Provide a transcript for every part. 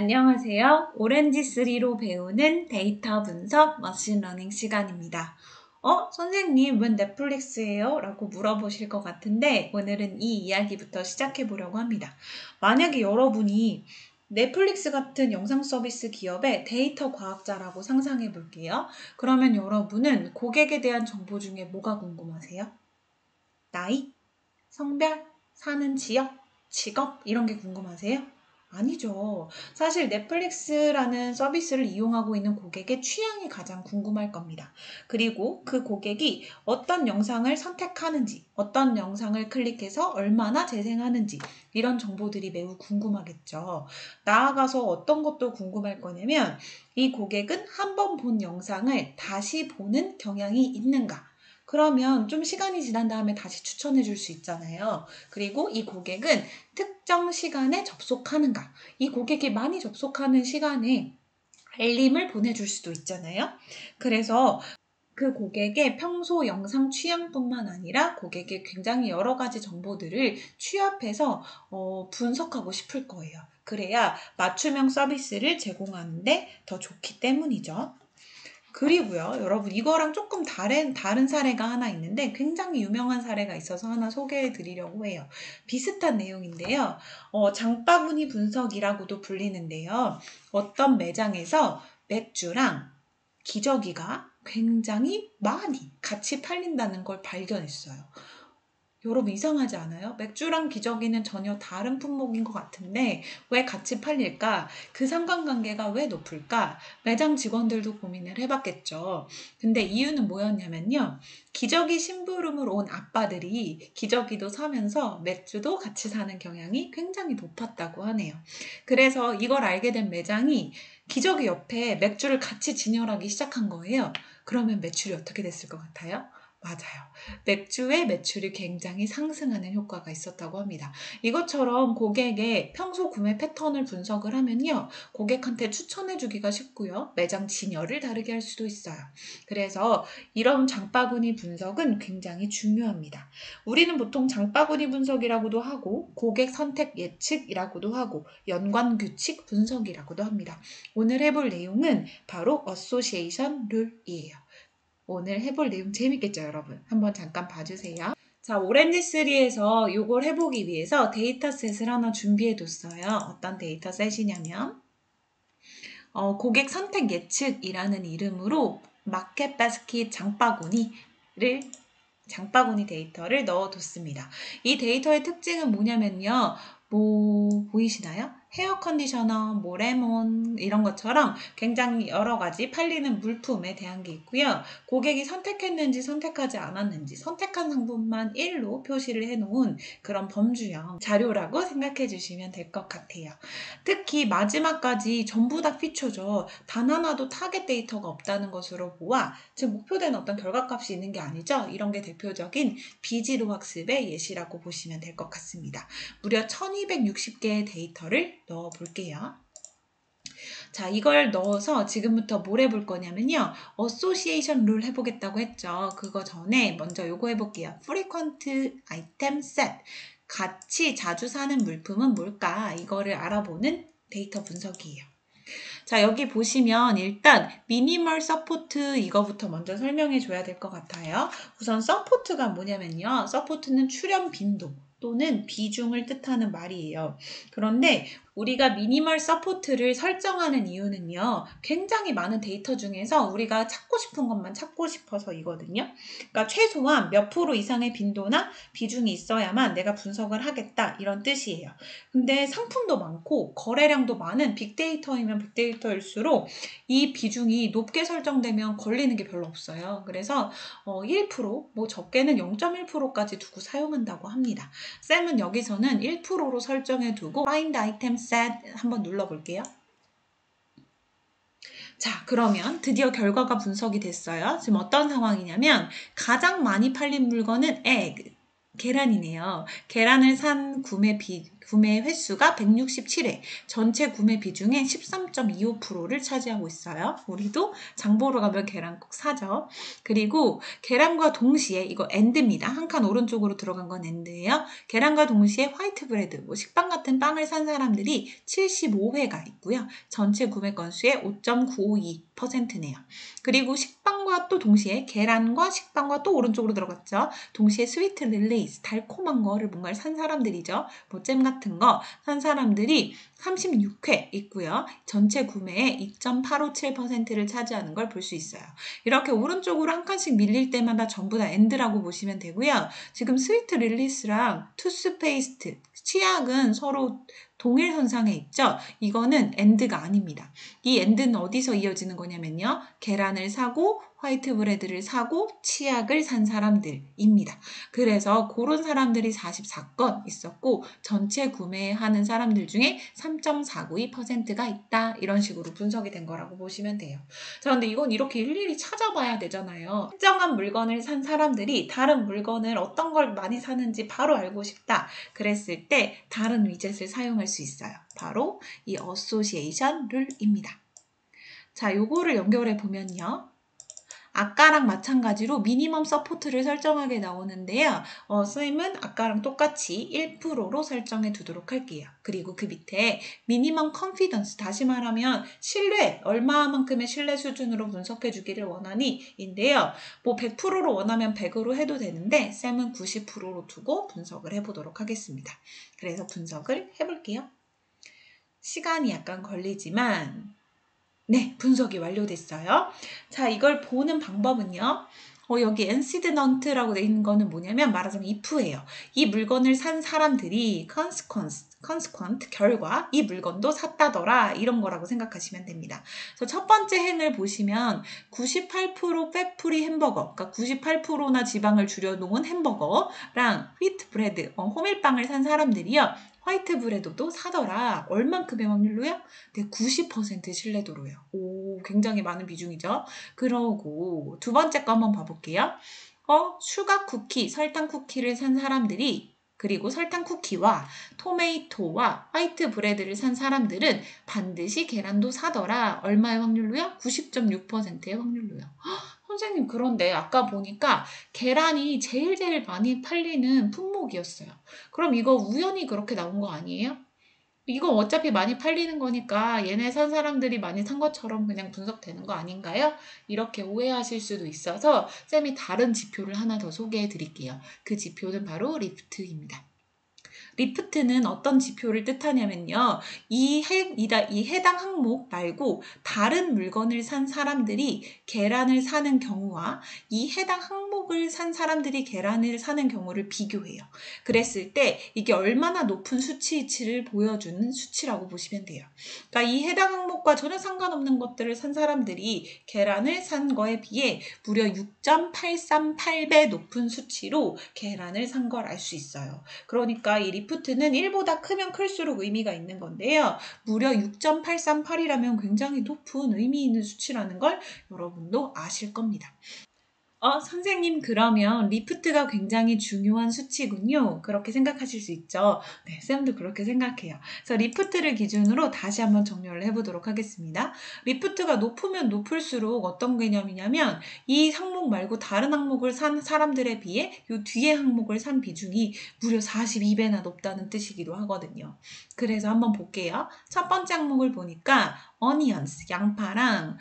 안녕하세요. 오렌지3로 배우는 데이터 분석 머신러닝 시간입니다. 선생님, 웬 넷플릭스예요? 라고 물어보실 것 같은데 오늘은 이 이야기부터 시작해 보려고 합니다. 만약에 여러분이 넷플릭스 같은 영상 서비스 기업의 데이터 과학자라고 상상해 볼게요. 그러면 여러분은 고객에 대한 정보 중에 뭐가 궁금하세요? 나이? 성별? 사는 지역? 직업? 이런 게 궁금하세요? 아니죠. 사실 넷플릭스라는 서비스를 이용하고 있는 고객의 취향이 가장 궁금할 겁니다. 그리고 그 고객이 어떤 영상을 선택하는지, 어떤 영상을 클릭해서 얼마나 재생하는지, 이런 정보들이 매우 궁금하겠죠. 나아가서 어떤 것도 궁금할 거냐면, 이 고객은 한 번 본 영상을 다시 보는 경향이 있는가? 그러면 좀 시간이 지난 다음에 다시 추천해 줄 수 있잖아요. 그리고 이 고객은 특정 시간에 접속하는가? 이 고객이 많이 접속하는 시간에 알림을 보내줄 수도 있잖아요. 그래서 그 고객의 평소 영상 취향뿐만 아니라 고객의 굉장히 여러 가지 정보들을 취합해서 분석하고 싶을 거예요. 그래야 맞춤형 서비스를 제공하는데 더 좋기 때문이죠. 그리고요, 여러분, 이거랑 조금 다른 사례가 하나 있는데 굉장히 유명한 사례가 있어서 하나 소개해 드리려고 해요. 비슷한 내용인데요. 장바구니 분석이라고도 불리는데요. 어떤 매장에서 맥주랑 기저귀가 굉장히 많이 같이 팔린다는 걸 발견했어요. 여러분 이상하지 않아요? 맥주랑 기저귀는 전혀 다른 품목인 것 같은데 왜 같이 팔릴까? 그 상관관계가 왜 높을까? 매장 직원들도 고민을 해봤겠죠. 근데 이유는 뭐였냐면요. 기저귀 심부름을 온 아빠들이 기저귀도 사면서 맥주도 같이 사는 경향이 굉장히 높았다고 하네요. 그래서 이걸 알게 된 매장이 기저귀 옆에 맥주를 같이 진열하기 시작한 거예요. 그러면 매출이 어떻게 됐을 것 같아요? 맞아요. 맥주의 매출이 굉장히 상승하는 효과가 있었다고 합니다. 이것처럼 고객의 평소 구매 패턴을 분석을 하면요. 고객한테 추천해주기가 쉽고요. 매장 진열을 다르게 할 수도 있어요. 그래서 이런 장바구니 분석은 굉장히 중요합니다. 우리는 보통 장바구니 분석이라고도 하고 고객 선택 예측이라고도 하고 연관 규칙 분석이라고도 합니다. 오늘 해볼 내용은 바로 어소시에이션 룰이에요. 오늘 해볼 내용 재밌겠죠, 여러분? 한번 잠깐 봐주세요. 자, 오렌지3에서 이걸 해보기 위해서 데이터셋을 하나 준비해뒀어요. 어떤 데이터셋이냐면 고객 선택 예측이라는 이름으로 마켓 바스킷 장바구니 데이터를 넣어뒀습니다. 이 데이터의 특징은 뭐냐면요. 보이시나요? 헤어 컨디셔너, 레몬 이런 것처럼 굉장히 여러 가지 팔리는 물품에 대한 게 있고요. 고객이 선택했는지 선택하지 않았는지 선택한 상품만 1로 표시를 해놓은 그런 범주형 자료라고 생각해 주시면 될 것 같아요. 특히 마지막까지 전부 다 피처죠. 단 하나도 타겟 데이터가 없다는 것으로 보아 즉 목표된 어떤 결과값이 있는 게 아니죠. 이런 게 대표적인 비지도 학습의 예시라고 보시면 될 것 같습니다. 무려 1260개의 데이터를 넣어 볼게요. 자, 이걸 넣어서 지금부터 뭘 해볼 거냐면요. 어소시에이션 룰 해보겠다고 했죠. 그거 전에 먼저 요거 해볼게요. frequent item set. 같이 자주 사는 물품은 뭘까? 이거를 알아보는 데이터 분석이에요. 자, 여기 보시면 일단 미니멀 서포트 이거부터 먼저 설명해 줘야 될 것 같아요. 우선 서포트가 뭐냐면요. 서포트는 출현 빈도 또는 비중을 뜻하는 말이에요. 그런데 우리가 미니멀 서포트를 설정하는 이유는요. 굉장히 많은 데이터 중에서 우리가 찾고 싶은 것만 찾고 싶어서이거든요. 그러니까 최소한 몇 프로 이상의 빈도나 비중이 있어야만 내가 분석을 하겠다 이런 뜻이에요. 근데 상품도 많고 거래량도 많은 빅데이터이면 빅데이터일수록 이 비중이 높게 설정되면 걸리는 게 별로 없어요. 그래서 1%, 적게는 0.1%까지 두고 사용한다고 합니다. 쌤은 여기서는 1%로 설정해 두고 Find Item Set 한번 눌러볼게요. 자, 그러면 드디어 결과가 분석이 됐어요. 지금 어떤 상황이냐면 가장 많이 팔린 물건은 egg, 계란이네요. 계란을 산 구매 횟수가 167회, 전체 구매 비중의 13.25%를 차지하고 있어요. 우리도 장 보러 가면 계란 꼭 사죠. 그리고 계란과 동시에 이거 엔드입니다. 한 칸 오른쪽으로 들어간 건 엔드예요. 계란과 동시에 화이트 브레드, 뭐 식빵 같은 빵을 산 사람들이 75회가 있고요. 전체 구매 건수의 5.952%네요. 그리고 식빵과 또 동시에 계란과 식빵과 또 오른쪽으로 들어갔죠. 동시에 스위트 릴레이스, 달콤한 거를 뭔가를 산 사람들이죠. 뭐 잼 같은 거 산 사람들이 36회 있고요. 전체 구매의 2.857%를 차지하는 걸 볼 수 있어요. 이렇게 오른쪽으로 한 칸씩 밀릴 때마다 전부 다 엔드라고 보시면 되고요. 지금 스위트 릴리스랑 투스페이스트, 치약은 서로 동일 현상에 있죠. 이거는 엔드가 아닙니다. 이 엔드는 어디서 이어지는 거냐면요. 계란을 사고 화이트 브레드를 사고 치약을 산 사람들입니다. 그래서 그런 사람들이 44건 있었고 전체 구매하는 사람들 중에 3.492%가 있다. 이런 식으로 분석이 된 거라고 보시면 돼요. 자, 근데 이건 이렇게 일일이 찾아봐야 되잖아요. 특정한 물건을 산 사람들이 다른 물건을 어떤 걸 많이 사는지 바로 알고 싶다. 그랬을 때 다른 위젯을 사용할 수 있어요. 바로 이 어소시에이션 룰입니다. 자, 요거를 연결해 보면요. 아까랑 마찬가지로 미니멈 서포트를 설정하게 나오는데요. 쌤은 아까랑 똑같이 1%로 설정해 두도록 할게요. 그리고 그 밑에 미니멈 컨피던스, 다시 말하면 신뢰, 얼마만큼의 신뢰 수준으로 분석해 주기를 원하니 인데요. 뭐 100%로 원하면 100으로 해도 되는데 쌤은 90%로 두고 분석을 해보도록 하겠습니다. 그래서 분석을 해볼게요. 시간이 약간 걸리지만 네, 분석이 완료됐어요. 자, 이걸 보는 방법은요. 여기 antecedent라고 돼 있는 거는 뭐냐면 말하자면 if예요. 이 물건을 산 사람들이 consequent, 결과, 이 물건도 샀다더라 이런 거라고 생각하시면 됩니다. 그래서 첫 번째 행을 보시면 98% 팻프리 햄버거, 그러니까 98%나 지방을 줄여놓은 햄버거랑 휘트 브레드, 호밀빵을 산 사람들이요. 화이트 브레드도 사더라. 얼만큼의 확률로요? 네, 90% 신뢰도로요. 오, 굉장히 많은 비중이죠. 그러고 두 번째 거 한번 봐볼게요. 슈가 쿠키, 설탕 쿠키를 산 사람들이 그리고 설탕 쿠키와 토메이토와 화이트 브레드를 산 사람들은 반드시 계란도 사더라. 얼마의 확률로요? 90.6%의 확률로요. 선생님, 그런데 아까 보니까 계란이 제일 많이 팔리는 품목이었어요. 그럼 이거 우연히 그렇게 나온 거 아니에요? 이거 어차피 많이 팔리는 거니까 얘네 산 사람들이 많이 산 것처럼 그냥 분석되는 거 아닌가요? 이렇게 오해하실 수도 있어서 쌤이 다른 지표를 하나 더 소개해 드릴게요. 그 지표는 바로 리프트입니다. 리프트는 어떤 지표를 뜻하냐면요. 이 해당 항목 말고 다른 물건을 산 사람들이 계란을 사는 경우와 이 해당 항목을 산 사람들이 계란을 사는 경우를 비교해요. 그랬을 때 이게 얼마나 높은 수치치를 보여주는 수치라고 보시면 돼요. 그러니까 이 해당 항목과 전혀 상관없는 것들을 산 사람들이 계란을 산 거에 비해 무려 6.838배 높은 수치로 계란을 산 걸 알 수 있어요. 그러니까 이 리프트는 1보다 크면 클수록 의미가 있는 건데요. 무려 6.838이라면 굉장히 높은 의미 있는 수치라는 걸 여러분도 아실 겁니다. 선생님, 그러면 리프트가 굉장히 중요한 수치군요. 그렇게 생각하실 수 있죠. 네, 쌤도 그렇게 생각해요. 그래서 리프트를 기준으로 다시 한번 정렬을 해보도록 하겠습니다. 리프트가 높으면 높을수록 어떤 개념이냐면 이 항목 말고 다른 항목을 산 사람들에 비해 이 뒤에 항목을 산 비중이 무려 42배나 높다는 뜻이기도 하거든요. 그래서 한번 볼게요. 첫 번째 항목을 보니까 onions, 양파랑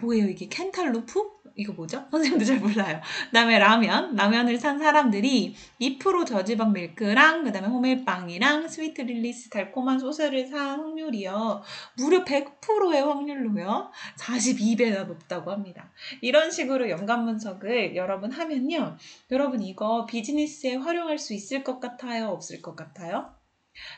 뭐예요 이게? 캔탈루프? 이거 뭐죠? 선생님도 잘 몰라요. 그 다음에 라면을 산 사람들이 2% 저지방 밀크랑 그 다음에 호밀빵이랑 스위트 릴리스 달콤한 소스를 산 확률이요. 무려 100%의 확률로요. 42배나 높다고 합니다. 이런 식으로 연관 분석을 여러분 하면요. 여러분 이거 비즈니스에 활용할 수 있을 것 같아요? 없을 것 같아요?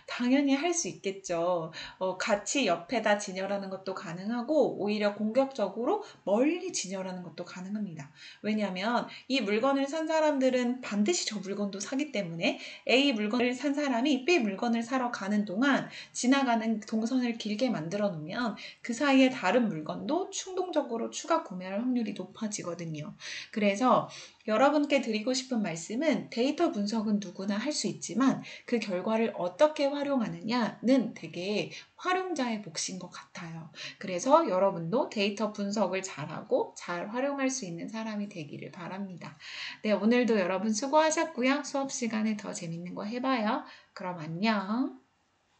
당연히 할 수 있겠죠. 같이 옆에다 진열하는 것도 가능하고 오히려 공격적으로 멀리 진열하는 것도 가능합니다. 왜냐하면 이 물건을 산 사람들은 반드시 저 물건도 사기 때문에 A 물건을 산 사람이 B 물건을 사러 가는 동안 지나가는 동선을 길게 만들어 놓으면 그 사이에 다른 물건도 충동적으로 추가 구매할 확률이 높아지거든요. 그래서 여러분께 드리고 싶은 말씀은 데이터 분석은 누구나 할 수 있지만 그 결과를 어떻게 활용하느냐는 되게 활용자의 몫인 것 같아요. 그래서 여러분도 데이터 분석을 잘하고 잘 활용할 수 있는 사람이 되기를 바랍니다. 네, 오늘도 여러분 수고하셨고요. 수업 시간에 더 재밌는 거 해봐요. 그럼 안녕.